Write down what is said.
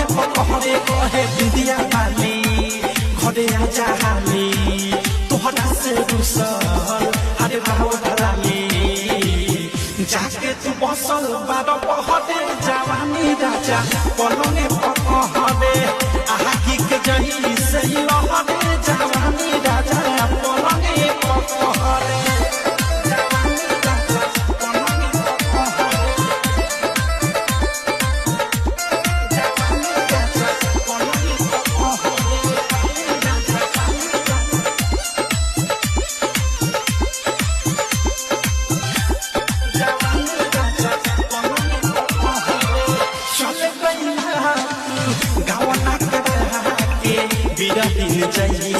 पलंगे पकड़े कहे बिंदिया वाली घरे आजा हाली तोहरा से रुसल अरे बाबू डराली जाके तू बसल बारो पहरे जवानी राजा पलंगे पकड़े आहा की के जही से लहरे जवानी राजा पलंगे पकड़े बिरहिन जही